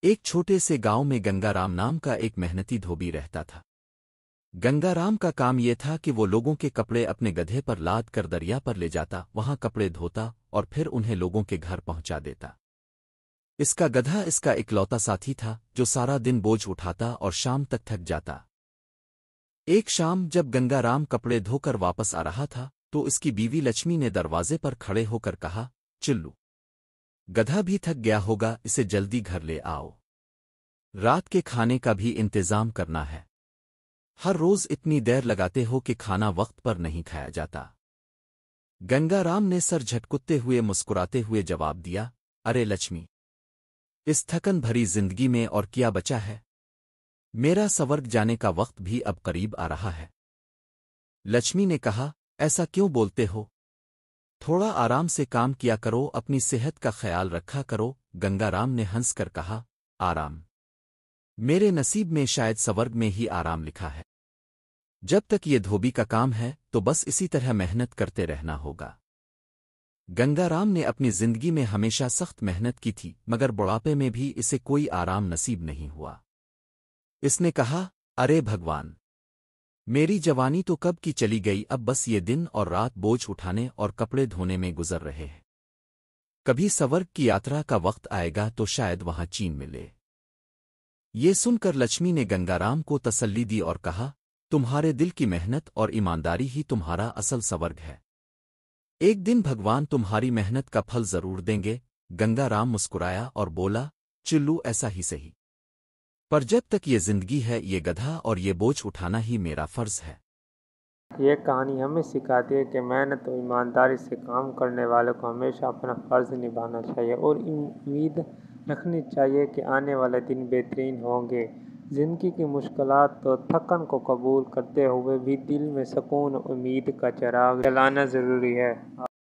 एक छोटे से गांव में गंगाराम नाम का एक मेहनती धोबी रहता था। गंगाराम का काम ये था कि वो लोगों के कपड़े अपने गधे पर लाद कर दरिया पर ले जाता, वहां कपड़े धोता और फिर उन्हें लोगों के घर पहुंचा देता। इसका गधा इसका इकलौता साथी था जो सारा दिन बोझ उठाता और शाम तक थक जाता। एक शाम जब गंगाराम कपड़े धोकर वापस आ रहा था तो इसकी बीवी लक्ष्मी ने दरवाजे पर खड़े होकर कहा, चिल्लू, गधा भी थक गया होगा, इसे जल्दी घर ले आओ। रात के खाने का भी इंतजाम करना है। हर रोज इतनी देर लगाते हो कि खाना वक्त पर नहीं खाया जाता। गंगाराम ने सर झटकुते हुए मुस्कुराते हुए जवाब दिया, अरे लक्ष्मी, इस थकन भरी जिंदगी में और क्या बचा है। मेरा स्वर्ग जाने का वक्त भी अब करीब आ रहा है। लक्ष्मी ने कहा, ऐसा क्यों बोलते हो? थोड़ा आराम से काम किया करो, अपनी सेहत का ख्याल रखा करो। गंगाराम ने हंसकर कहा, आराम? मेरे नसीब में शायद स्वर्ग में ही आराम लिखा है। जब तक ये धोबी का काम है तो बस इसी तरह मेहनत करते रहना होगा। गंगाराम ने अपनी जिंदगी में हमेशा सख्त मेहनत की थी, मगर बुढ़ापे में भी इसे कोई आराम नसीब नहीं हुआ। इसने कहा, अरे भगवान, मेरी जवानी तो कब की चली गई, अब बस ये दिन और रात बोझ उठाने और कपड़े धोने में गुजर रहे हैं। कभी स्वर्ग की यात्रा का वक्त आएगा तो शायद वहां चैन मिले। ये सुनकर लक्ष्मी ने गंगाराम को तसल्ली दी और कहा, तुम्हारे दिल की मेहनत और ईमानदारी ही तुम्हारा असल स्वर्ग है। एक दिन भगवान तुम्हारी मेहनत का फल जरूर देंगे। गंगाराम मुस्कुराया और बोला, चिल्लू, ऐसा ही सही, पर जब तक ये जिंदगी है ये गधा और ये बोझ उठाना ही मेरा फर्ज है। ये कहानी हमें सिखाती है कि मेहनत और ईमानदारी से काम करने वालों को हमेशा अपना फ़र्ज़ निभाना चाहिए और उम्मीद रखनी चाहिए कि आने वाले दिन बेहतरीन होंगे। ज़िंदगी की मुश्किलात और थकन को कबूल करते हुए भी दिल में सुकून और उम्मीद का चिराग जलाना ज़रूरी है।